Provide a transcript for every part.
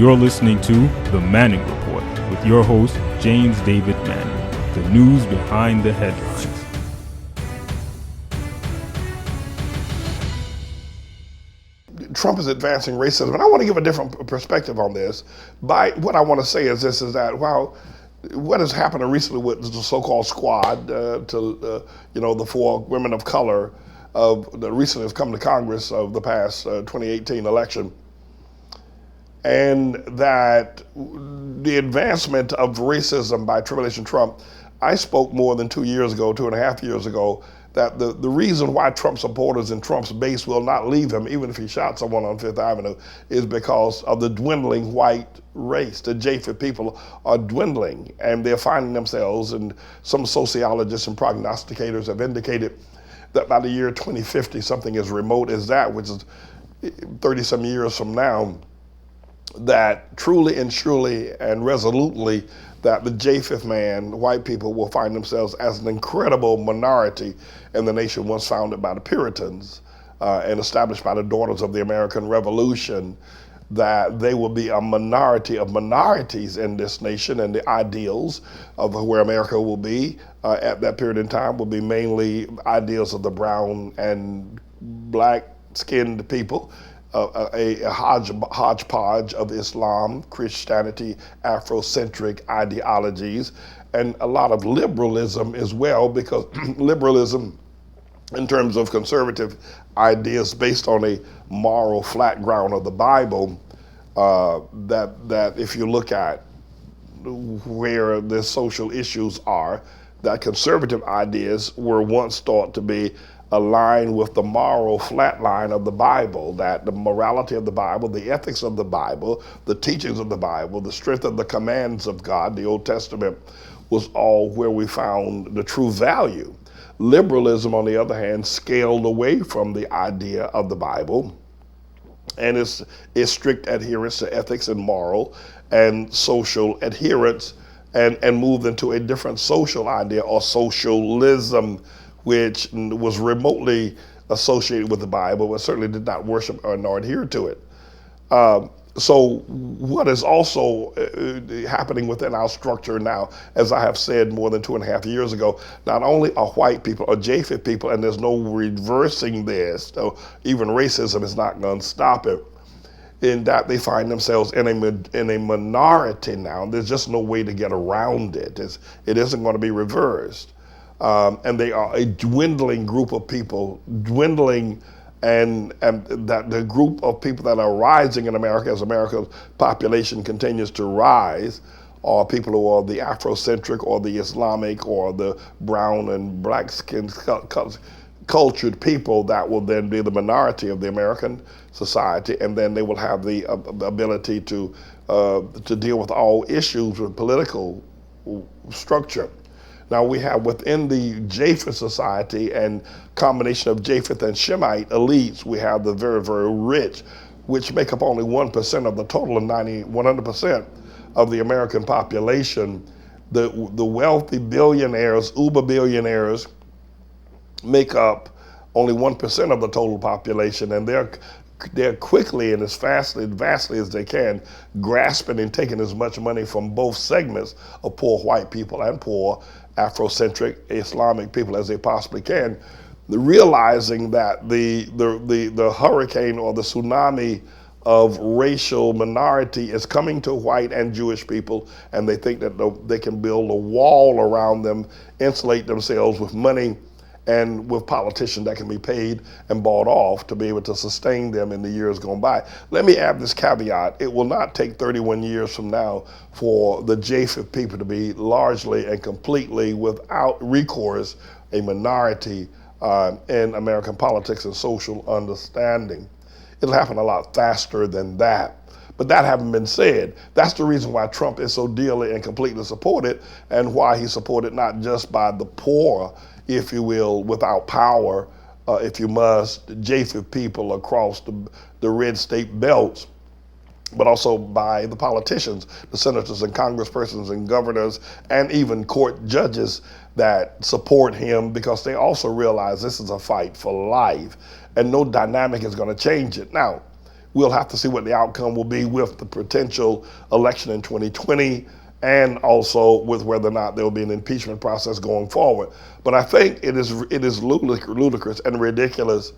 You're listening to The Manning Report with your host, James David Manning. The news behind the headlines. Trump is advancing racism, and I want to give a different perspective on this. What I want to say is this: is that while what has happened recently with the so-called squad, the 4 women of color that recently have come to Congress of the past 2018 election, and that the advancement of racism by Tribulation Trump, I spoke more than 2 years ago, 2.5 years ago, that the reason why Trump supporters in Trump's base will not leave him, even if he shot someone on Fifth Avenue, is because of the dwindling white race. The Japheth people are dwindling, and they're finding themselves, and some sociologists and prognosticators have indicated that by the year 2050, something as remote as that, which is 30-some years from now, that truly and surely and resolutely that the Japheth man, white people, will find themselves as an incredible minority in the nation once founded by the Puritans and established by the Daughters of the American Revolution, that they will be a minority of minorities in this nation, and the ideals of where America will be at that period in time will be mainly ideals of the brown and black-skinned people, a hodgepodge of Islam, Christianity, Afrocentric ideologies, and a lot of liberalism as well, because liberalism in terms of conservative ideas based on a moral flat ground of the Bible, that if you look at where the social issues are, that conservative ideas were once thought to be aligned with the moral flat line of the Bible, that the morality of the Bible, the ethics of the Bible, the teachings of the Bible, the strength of the commands of God, the Old Testament, was all where we found the true value. Liberalism, on the other hand, scaled away from the idea of the Bible and its strict adherence to ethics and moral and social adherence, and moved into a different social idea, or socialism, which was remotely associated with the Bible, but certainly did not worship or nor adhere to it. So what is also happening within our structure now, as I have said more than 2.5 years ago, not only are white people or Japheth people, and there's no reversing this, so even racism is not going to stop it, in that they find themselves in a minority now. There's just no way to get around it. It isn't going to be reversed. And they are a dwindling group of people, and that the group of people that are rising in America as America's population continues to rise are people who are the Afrocentric or the Islamic or the brown and black-skinned cultured people that will then be the minority of the American society, and then they will have the ability to deal with all issues with political structure. Now we have within the Japheth society and combination of Japheth and Shemite elites, we have the very, very rich, which make up only 1% of the total of 100% of the American population. The wealthy billionaires, uber billionaires, make up only 1% of the total population, and they're quickly and as vastly as they can grasping and taking as much money from both segments of poor white people and poor Afrocentric Islamic people as they possibly can, realizing that the hurricane or the tsunami of racial minority is coming to white and Jewish people, and they think that they can build a wall around them, insulate themselves with money and with politicians that can be paid and bought off to be able to sustain them in the years going by. Let me add this caveat. It will not take 31 years from now for the Japheth people to be largely and completely without recourse a minority in American politics and social understanding. It'll happen a lot faster than that. But that having been said, that's the reason why Trump is so dearly and completely supported, and why he's supported not just by the poor, if you will, without power, if you must, Japheth people across the red state belts, but also by the politicians, the senators and congresspersons and governors, and even court judges that support him, because they also realize this is a fight for life, and no dynamic is going to change it. Now, we'll have to see what the outcome will be with the potential election in 2020, and also with whether or not there will be an impeachment process going forward. But I think it is ludicrous and ridiculous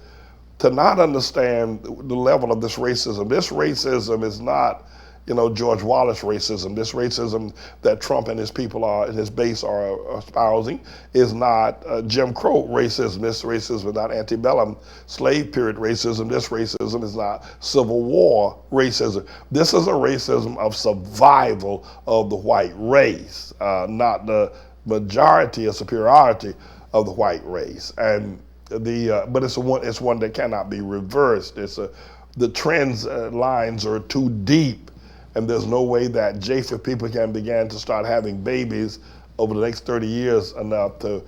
to not understand the level of this racism. This racism is not, George Wallace racism. This racism that Trump and his people and his base are espousing is not Jim Crow racism. This racism is not antebellum slave period racism. This racism is not Civil War racism. This is a racism of survival of the white race, not the majority or superiority of the white race. And but it's one that cannot be reversed. The trends lines are too deep, and there's no way that Japheth people can begin to start having babies over the next 30 years enough to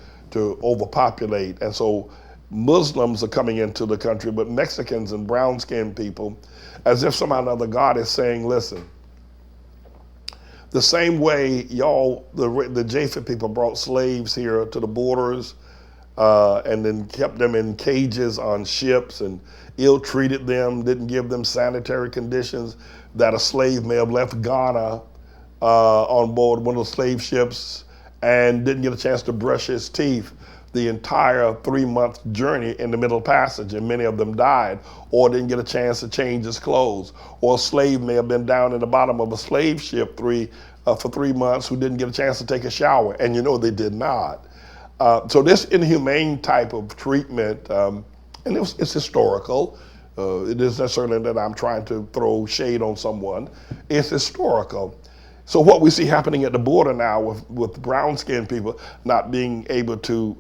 overpopulate. And so Muslims are coming into the country, but Mexicans and brown-skinned people, as if somehow or another God is saying, listen, the same way the Japheth people brought slaves here to the borders, and then kept them in cages on ships and ill-treated them, didn't give them sanitary conditions, that a slave may have left Ghana on board one of the slave ships and didn't get a chance to brush his teeth the entire 3-month journey in the Middle Passage, and many of them died, or didn't get a chance to change his clothes. Or a slave may have been down in the bottom of a slave ship for 3 months who didn't get a chance to take a shower, and they did not. So this inhumane type of treatment, and it's historical. It isn't necessarily that I'm trying to throw shade on someone. It's historical. So what we see happening at the border now with brown-skinned people not being able to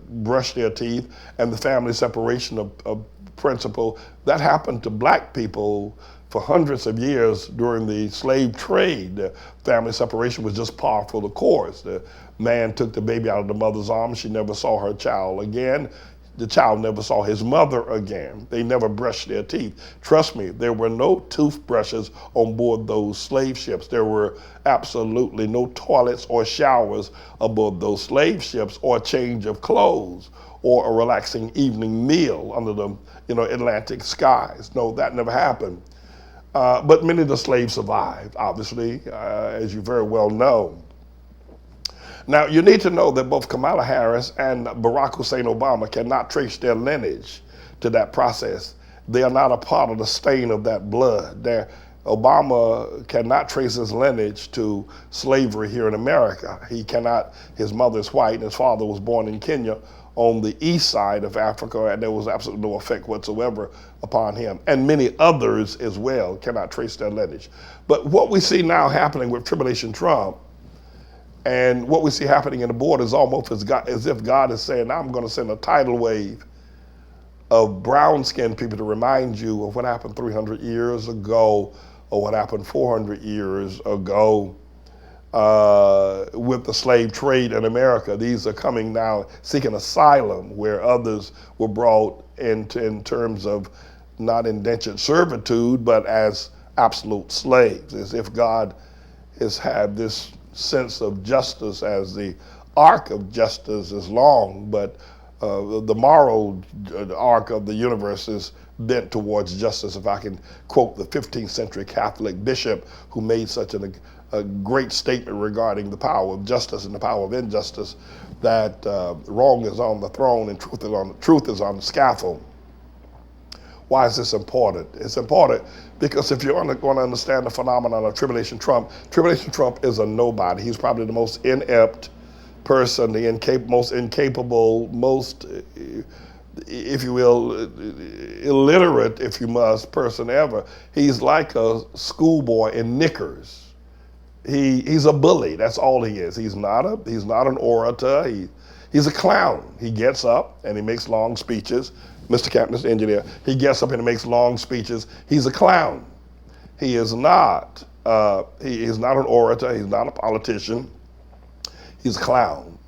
brush their teeth, and the family separation of principle, that happened to black people for hundreds of years during the slave trade. The family separation was just par for the course. The man took the baby out of the mother's arms. She never saw her child again. The child never saw his mother again. They never brushed their teeth. Trust me, there were no toothbrushes on board those slave ships. There were absolutely no toilets or showers aboard those slave ships, or a change of clothes, or a relaxing evening meal under the Atlantic skies. No, that never happened. But many of the slaves survived, obviously, as you very well know. Now, you need to know that both Kamala Harris and Barack Hussein Obama cannot trace their lineage to that process. They are not a part of the stain of that blood. Obama cannot trace his lineage to slavery here in America. He cannot. His mother is white, and his father was born in Kenya on the east side of Africa, and there was absolutely no effect whatsoever upon him. And many others as well cannot trace their lineage. But what we see now happening with Tribulation Trump, and what we see happening in the border, is almost as if God is saying, I'm going to send a tidal wave of brown-skinned people to remind you of what happened 300 years ago, or what happened 400 years ago with the slave trade in America. These are coming now seeking asylum, where others were brought in terms of not indentured servitude, but as absolute slaves, as if God has had this sense of justice, as the arc of justice is long, but the moral arc of the universe is bent towards justice. If I can quote the 15th century Catholic bishop who made such a great statement regarding the power of justice and the power of injustice, that wrong is on the throne and truth is on the scaffold. Why is this important? It's important because if you're going to understand the phenomenon of Tribulation Trump is a nobody. He's probably the most inept person, the most incapable, most, if you will, illiterate, if you must, person ever. He's like a schoolboy in knickers. He's a bully. That's all he is. He's not an orator. He's a clown. He gets up and he makes long speeches. Mr. Captain, Mr. Engineer, he gets up and he makes long speeches. He's a clown. He is not an orator. He's not a politician. He's a clown.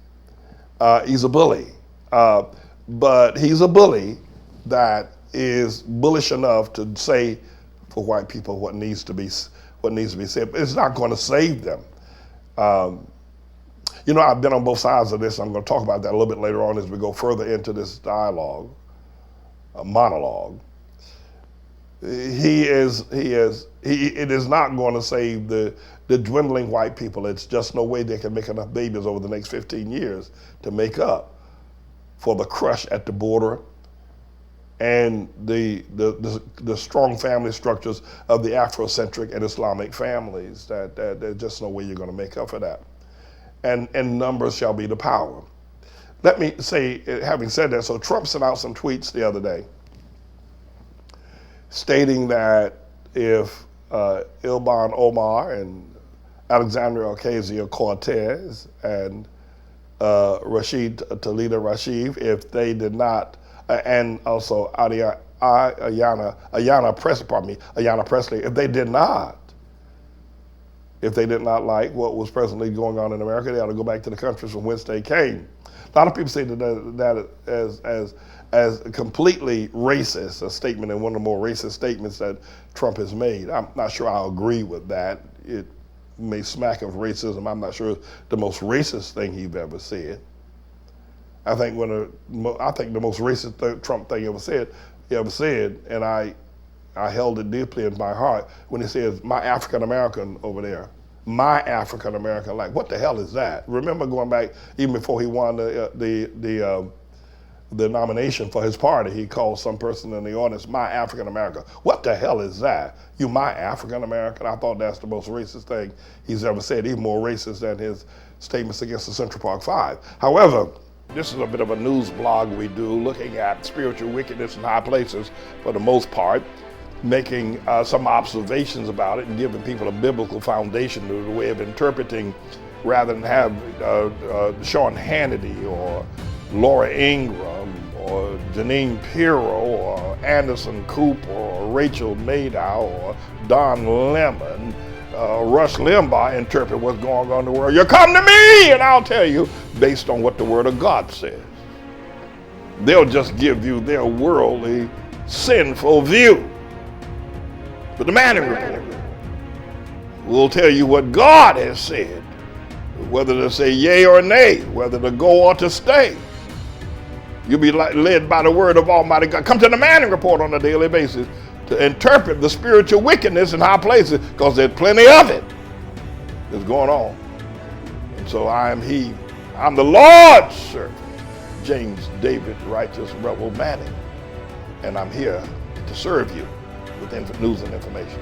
He's a bully. But he's a bully that is bullish enough to say for white people what needs to be said. But it's not going to save them. I've been on both sides of this. I'm going to talk about that a little bit later on as we go further into this dialogue, monologue. It is not going to save the dwindling white people. It's just no way they can make enough babies over the next 15 years to make up for the crush at the border and the strong family structures of the Afrocentric and Islamic families. That there's just no way you're going to make up for that. And numbers shall be the power. Let me say, having said that, so Trump sent out some tweets the other day stating that if Ilhan Omar and Alexandria Ocasio-Cortez and Talita Rashid, if they did not, and also Ayanna Presley, if they did not like what was presently going on in America, they ought to go back to the countries from whence they came. A lot of people say that as completely racist, a statement, and one of the more racist statements that Trump has made. I'm not sure I agree with that. It may smack of racism. I'm not sure it's the most racist thing he's ever said. I think the most racist Trump thing he ever said, and I held it deeply in my heart when he says, "My African American over there." My African American, like, what the hell is that? Remember going back, even before he won the nomination for his party, he called some person in the audience, "My African American." What the hell is that? You my African American? I thought that's the most racist thing he's ever said, even more racist than his statements against the Central Park Five. However, this is a bit of a news blog we do, looking at spiritual wickedness in high places for the most part, making some observations about it and giving people a biblical foundation to the way of interpreting, rather than have Sean Hannity or Laura Ingraham or Janine Pirro or Anderson Cooper or Rachel Maddow or Don Lemon, Rush Limbaugh interpret what's going on in the world. You come to me and I'll tell you based on what the Word of God says. They'll just give you their worldly, sinful view. But the Manning Report will tell you what God has said, whether to say yea or nay, whether to go or to stay. You'll be led by the word of Almighty God. Come to the Manning Report on a daily basis to interpret the spiritual wickedness in high places, because there's plenty of it that's going on. And so I'm the Lord's servant, James David Righteous Rebel Manning, and I'm here to serve you with news and information.